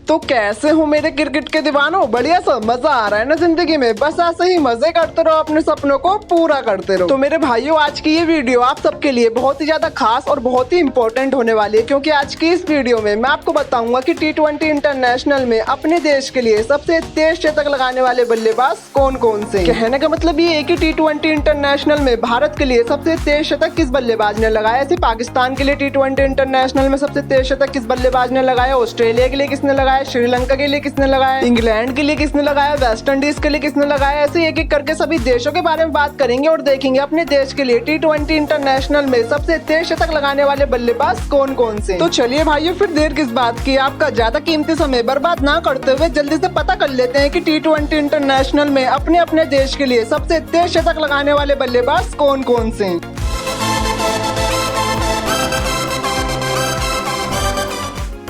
तो कैसे हो मेरे क्रिकेट के दीवानों, बढ़िया सा मजा आ रहा है ना जिंदगी में। बस ऐसे ही मजे करते रहो, अपने सपनों को पूरा करते रहो। तो मेरे भाइयों, आज की ये वीडियो आप सबके लिए बहुत ही ज्यादा खास और बहुत ही इंपॉर्टेंट होने वाली है, क्योंकि आज की इस वीडियो में मैं आपको बताऊंगा कि T20 इंटरनेशनल में अपने देश के लिए सबसे तेज शतक लगाने वाले बल्लेबाज कौन कौन से। कहने का मतलब ये है कि T20 इंटरनेशनल में भारत के लिए सबसे तेज शतक किस बल्लेबाज ने लगाया। ऐसे पाकिस्तान के लिए T20 इंटरनेशनल में सबसे तेज शतक किस बल्लेबाज ने लगाया, ऑस्ट्रेलिया के लिए किसने लगाया, श्रीलंका के लिए किसने लगाया, इंग्लैंड के लिए किसने लगाया, वेस्ट इंडीज के लिए किसने लगाया। ऐसे एक एक करके सभी देशों के बारे में बात करेंगे और देखेंगे अपने देश के लिए T20 इंटरनेशनल में सबसे तेज शतक लगाने वाले बल्लेबाज कौन कौन से। तो चलिए भाइयों, फिर देर किस बात की, आपका ज्यादा कीमती समय बर्बाद ना करते हुए जल्दी से पता कर लेते हैं कि T20 इंटरनेशनल में अपने अपने देश के लिए सबसे तेज शतक लगाने वाले बल्लेबाज कौन कौन से।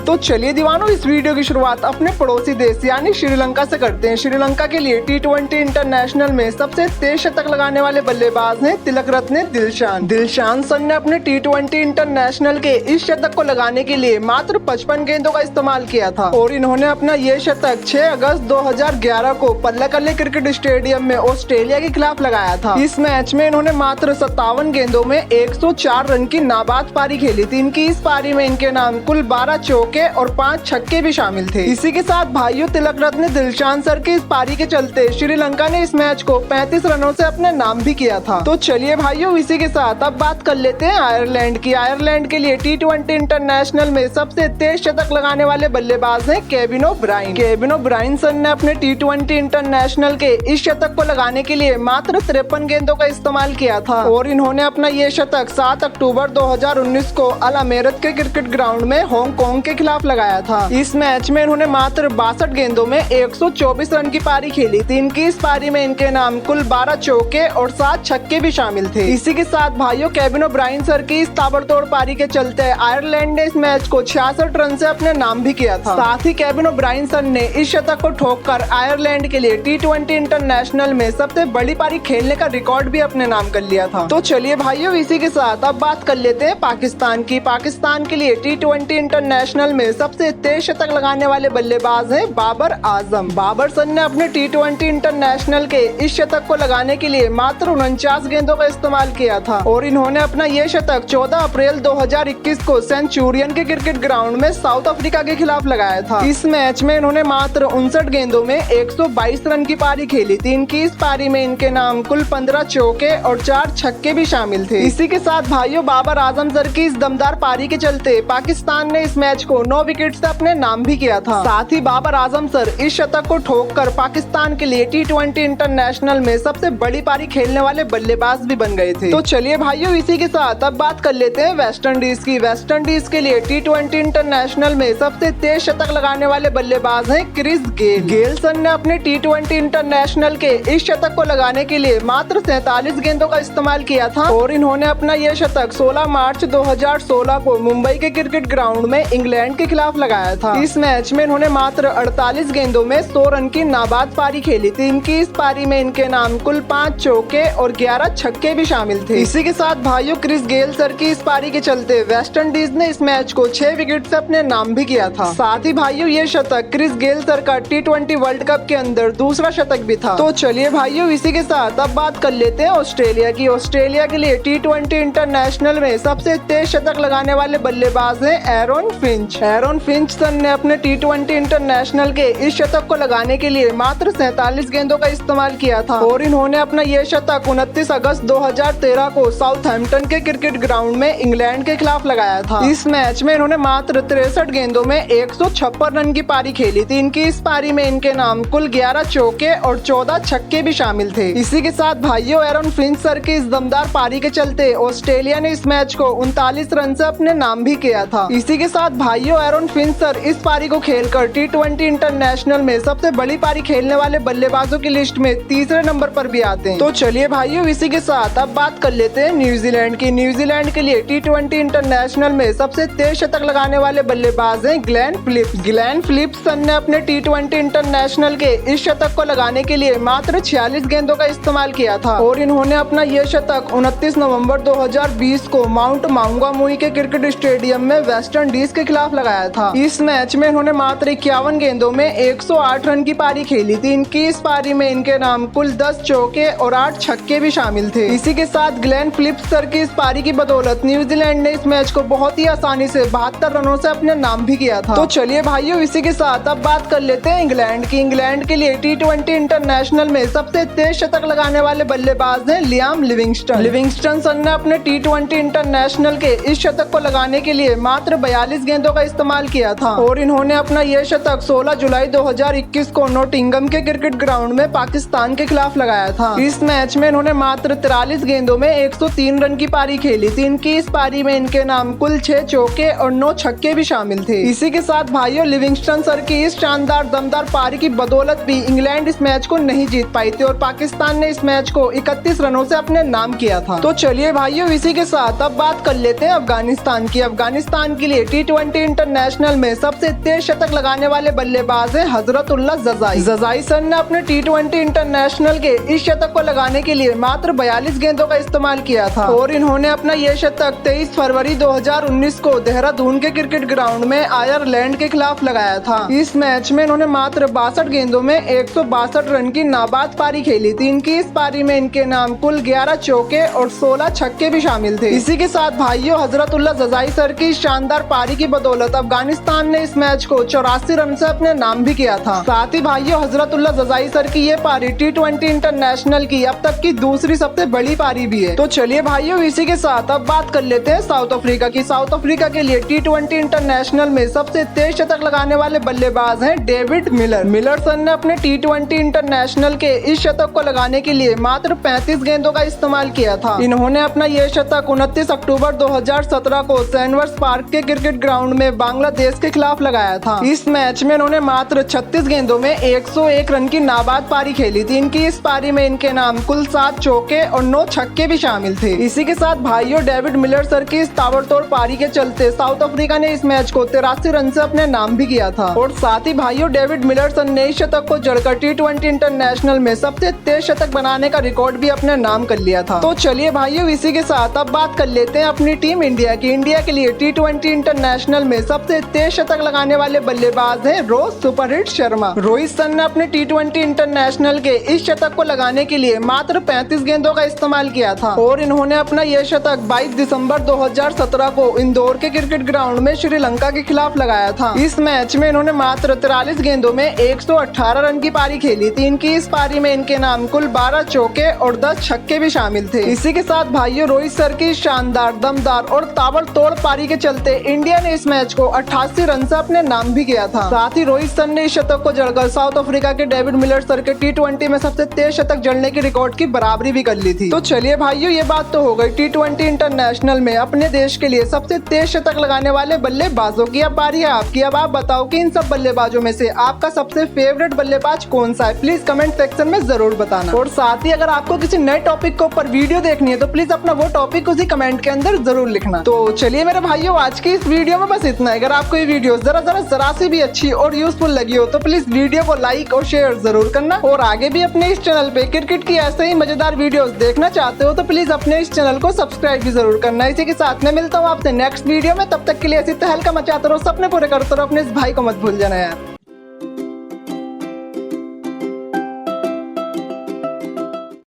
तो चलिए दीवानों, इस वीडियो की शुरुआत अपने पड़ोसी देश यानी श्रीलंका से करते हैं। श्रीलंका के लिए T20 इंटरनेशनल में सबसे तेज शतक लगाने वाले बल्लेबाज हैं तिलक रत्ने दिलशान। दिलशान सर ने अपने T20 इंटरनेशनल के इस शतक को लगाने के लिए मात्र 55 गेंदों का इस्तेमाल किया था और इन्होंने अपना ये शतक 6 अगस्त 2011 को पल्लेकल्ले क्रिकेट स्टेडियम में ऑस्ट्रेलिया के खिलाफ लगाया था। इस मैच में इन्होंने मात्र 57 गेंदों में 104 रन की नाबाद पारी खेली थी। इनकी इस पारी में इनके नाम कुल 12 चौके और 5 छक्के भी शामिल थे। इसी के साथ भाइयों, तिलक रत्ने दिलशान सर की इस पारी के चलते श्रीलंका ने इस मैच को 35 रनों से अपने नाम भी किया था। तो चलिए भाइयों, इसी के साथ अब बात कर लेते हैं आयरलैंड की। आयरलैंड के लिए T20 इंटरनेशनल में सबसे तेज शतक लगाने वाले बल्लेबाज हैं Kevin O'Brien. Kevin O'Brien sir ने अपने T20 इंटरनेशनल के इस शतक को लगाने के लिए मात्र 53 गेंदों का इस्तेमाल किया था और इन्होंने अपना ये शतक 7 अक्टूबर 2019 को अल अमेरत के क्रिकेट ग्राउंड में हांगकांग के खिलाफ लगाया था। इस मैच में इन्होंने मात्र 62 गेंदों में 124 रन की पारी खेली थी। इनकी इस पारी में इनके नाम कुल 12 चौके और 7 छक्के भी शामिल थे। इसी के साथ भाइयों, केविन ओब्रायन सर की इस ताबड़तोड़ पारी के चलते आयरलैंड ने इस मैच को 66 रन से अपने नाम भी किया था। साथ ही केविन ओब्रायन सर ने इस शतक को ठोककर आयरलैंड के लिए T20 इंटरनेशनल में सबसे बड़ी पारी खेलने का रिकॉर्ड भी अपने नाम कर लिया था। तो चलिए भाइयों, इसी के साथ अब बात कर लेते हैं पाकिस्तान की। पाकिस्तान के लिए T20 इंटरनेशनल में सबसे तेज शतक लगाने वाले बल्लेबाज हैं बाबर आजम। बाबर सर ने अपने T20 इंटरनेशनल के इस शतक को लगाने के लिए मात्र 49 गेंदों का इस्तेमाल किया था और इन्होंने अपना ये शतक 14 अप्रैल 2021 को सेंचुरियन के क्रिकेट ग्राउंड में साउथ अफ्रीका के खिलाफ लगाया था। इस मैच में इन्होंने मात्र 59 गेंदों में 122 रन की पारी खेली थी। इनकी इस पारी में इनके नाम कुल 15 चौके और 4 छक्के भी शामिल थे। इसी के साथ भाइयों, बाबर आजम सर की इस दमदार पारी के चलते पाकिस्तान ने इस मैच को 9 विकेट से अपने नाम भी किया था। साथ ही बाबर आजम सर इस शतक को ठोककर पाकिस्तान के लिए T20 इंटरनेशनल में सबसे बड़ी पारी खेलने वाले बल्लेबाज भी बन गए थे। तो चलिए भाइयों, इसी के साथ अब बात कर लेते हैं वेस्ट इंडीज की। वेस्ट इंडीज के लिए T20 इंटरनेशनल में सबसे तेज शतक लगाने वाले बल्लेबाज हैं क्रिस गेल। गेल सर ने अपने T20 इंटरनेशनल के इस शतक को लगाने के लिए मात्र 47 गेंदों का इस्तेमाल किया था और इन्होंने अपना यह शतक 16 मार्च 2016 को मुंबई के क्रिकेट ग्राउंड में इंग्लैंड के खिलाफ लगाया था। इस मैच में इन्होंने मात्र 48 गेंदों में 100 रन की नाबाद पारी खेली थी। इनकी इस पारी में इनके नाम कुल 5 चौके और 11 छक्के भी शामिल थे। इसी के साथ भाइयों, क्रिस गेल सर की इस पारी के चलते वेस्ट इंडीज ने इस मैच को 6 विकेट से अपने नाम भी किया था। साथ ही भाइयों, ये शतक क्रिस गेल सर का T20 वर्ल्ड कप के अंदर दूसरा शतक भी था। तो चलिए भाइयों, इसी के साथ अब बात कर लेते हैं ऑस्ट्रेलिया की। ऑस्ट्रेलिया के लिए T20 इंटरनेशनल में सबसे तेज शतक लगाने वाले बल्लेबाज हैं Aaron Finch. Aaron Finch sir ने अपने T20 इंटरनेशनल के इस शतक को लगाने के लिए मात्र 47 गेंदों का इस्तेमाल किया था और इन्होंने अपना ये शतक 29 अगस्त 2013 को साउथहैम्पटन के क्रिकेट ग्राउंड में इंग्लैंड के खिलाफ लगाया था। इस मैच में इन्होंने मात्र 63 गेंदों में 156 रन की पारी खेली थी। इनकी इस पारी में इनके नाम कुल 11 चौके और 14 छक्के भी शामिल थे। इसी के साथ भाइयों, एरन फिंच सर की इस दमदार पारी के चलते ऑस्ट्रेलिया ने इस मैच को 39 रन से अपने नाम भी किया था। इसी के साथ भाइयों, एरन फिंच सर इस पारी को खेलकर T20 इंटरनेशनल में सबसे बड़ी पारी खेलने वाले बल्लेबाजों की लिस्ट में तीसरे नंबर पर भी आते हैं। तो चलिए भाइयों, इसी के साथ अब बात कर लेते हैं न्यूजीलैंड की। न्यूजीलैंड के लिए T20 इंटरनेशनल में सबसे तेज शतक लगाने वाले बल्लेबाज हैं ग्लेन फिलिप्स। ग्लेन फिलिप्स ने अपने T20 इंटरनेशनल के इस शतक को लगाने के लिए मात्र 46 गेंदों का इस्तेमाल किया था और इन्होंने अपना यह शतक 29 नवंबर 2020 को माउंट माउंगामुई के क्रिकेट स्टेडियम में वेस्ट इंडीज के खिलाफ लगाया था। इस मैच में इन्होंने मात्र 51 गेंदों में 108 रन की पारी खेली थी। इनकी इस पारी में इनके नाम कुल 10 चौके और 8 छक्के भी शामिल थे। इसी के साथ ग्लेन फिलिप्स सर की इस पारी की बदौलत न्यूजीलैंड ने इस मैच को बहुत ही आसानी से 72 रनों से अपने नाम भी किया था। तो चलिए भाइयों, इसी के साथ अब बात कर लेते हैं इंग्लैंड की। इंग्लैंड के लिए T20 इंटरनेशनल में सबसे तेज शतक लगाने वाले बल्लेबाज हैं लियाम लिविंगस्टन। लिविंगस्टन सर ने अपने T20 इंटरनेशनल के इस शतक को लगाने के लिए मात्र 42 गेंदों का इस्तेमाल किया था और इन्होंने अपना यह शतक 16 जुलाई 2021 को नोटिंगम के क्रिकेट ग्राउंड में पाकिस्तान के खिलाफ लगाया था। इस मैच में इन्होंने मात्र 43 गेंदों में 103 रन की पारी खेली थी। इनकी इस पारी में इनके नाम कुल 6 चौके और 9 छक्के भी शामिल थे। इसी के साथ भाइयों, लिविंगस्टन सर की इस शानदार दमदार पारी की बदौलत भी इंग्लैंड इस मैच को नहीं जीत पाई थी और पाकिस्तान ने इस मैच को 31 रनों से अपने नाम किया था। तो चलिए भाइयों, इसी के साथ अब बात कर लेते हैं अफगानिस्तान की। अफगानिस्तान के लिए T20 इंटरनेशनल में सबसे तेज शतक लगाने वाले बल्लेबाज हैं हजरतुल्लाह जजाई। जजाई सर ने अपने T20 इंटरनेशनल के इस शतक को लगाने के लिए मात्र 42 गेंदों का इस्तेमाल किया था और इन्होंने अपना यह शतक 23 फरवरी 2019 को देहरादून के क्रिकेट ग्राउंड में आयरलैंड के खिलाफ लगाया था। इस मैच में इन्होंने मात्र 62 गेंदों में 162 रन की नाबाद पारी खेली थी। इनकी इस पारी में इनके नाम कुल 11 चौके और 16 छक्के भी शामिल थे। इसी के साथ भाइयों, हजरतुल्लाह जजाई सर की शानदार पारी की बदौलत अफगानिस्तान ने इस मैच को 84 रन से अपने नाम भी किया था। साथ ही भाइयों, हजरतुल्लाह जजाई सर की ये पारी T20 इंटरनेशनल की अब तक की दूसरी सबसे बड़ी पारी भी है। तो चलिए भाइयों, इसी के साथ अब बात कर लेते हैं साउथ अफ्रीका की। साउथ अफ्रीका के लिए T20 इंटरनेशनल में सबसे तेज शतक लगाने वाले बल्लेबाज हैं डेविड मिलर। मिलर सर ने अपने T20 इंटरनेशनल के इस शतक को लगाने के लिए मात्र 35 गेंदों का इस्तेमाल किया था। इन्होंने अपना यह शतक 29 अक्टूबर 2017 को सैनवर्स पार्क के क्रिकेट ग्राउंड में बांग्लादेश के खिलाफ लगाया था। इस मैच में इन्होंने मात्र 36 गेंदों में 101 रन की नाबाद पारी खेली थी। इनकी इस पारी में इनके नाम कुल 7 चौके और 9 छक्के भी शामिल थे। इसी के साथ भाइयों, डेविड मिलर सर की इस ताबड़तोड़ पारी के चलते साउथ अफ्रीका ने इस मैच को 83 रन से अपने नाम भी किया था और साथ ही भाइयों, डेविड मिलर सर ने इस शतक को जड़कर T20 इंटरनेशनल में सबसे तेज शतक बनाने का रिकॉर्ड भी अपने नाम कर लिया था। तो चलिए भाइयों, इसी के साथ अब बात कर लेते हैं अपनी टीम इंडिया की। इंडिया के लिए T20 इंटरनेशनल में सबसे तेज शतक लगाने वाले बल्लेबाज हैं रोहित सुपरहिट शर्मा। रोहित सर ने अपने T20 इंटरनेशनल के इस शतक को लगाने के लिए मात्र 35 गेंदों का इस्तेमाल किया था और इन्होंने अपना यह शतक 22 दिसंबर 2017 को इंदौर के क्रिकेट ग्राउंड में श्रीलंका के खिलाफ लगाया था। इस मैच में इन्होंने मात्र 43 गेंदों में 118 रन की पारी खेली थी। इनकी इस पारी में इनके नाम कुल 12 चौके और 10 छक्के भी शामिल थे। इसी के साथ भाइयों, रोहित सर की शानदार दमदार और ताबड़तोड़ पारी के चलते इंडिया ने इस मैच को 88 रन से अपने नाम भी किया था। साथ ही रोहित सर ने इस शतक को जड़कर साउथ अफ्रीका के डेविड मिलर सर के T20 में सबसे तेज शतक जड़ने की रिकॉर्ड की बराबरी भी कर ली थी। तो चलिए भाइयों, ये बात तो हो गई T20 इंटरनेशनल में अपने देश के लिए सबसे तेज शतक लगाने वाले बल्लेबाजों की। अब बारी है आपकी। अब आप बताओ कि इन सब बल्लेबाजों में से आपका सबसे फेवरेट बल्लेबाज कौन सा है? प्लीज कमेंट सेक्शन में जरूर बताना। और साथ ही अगर आपको किसी नए टॉपिक के ऊपर वीडियो देखनी है तो प्लीज अपना वो टॉपिक उसी कमेंट के अंदर जरूर लिखना। तो चलिए मेरे भाइयों, आज की इस वीडियो में बस इतना है। अगर आपको ये वीडियो जरा सी भी अच्छी और यूजफुल लगी हो तो प्लीज वीडियो को लाइक और शेयर जरूर करना और आगे भी अपने इस चैनल पे क्रिकेट की ऐसे ही मजेदार वीडियोस देखना चाहते हो तो प्लीज अपने इस चैनल को सब्सक्राइब भी जरूर करना। इसी के साथ मैं मिलता हूँ आपसे नेक्स्ट वीडियो में। तब तक के लिए ऐसी तहलका मचाते रहो, सपने पूरे करते रहो, अपने इस भाई को मत भूल जाना यार।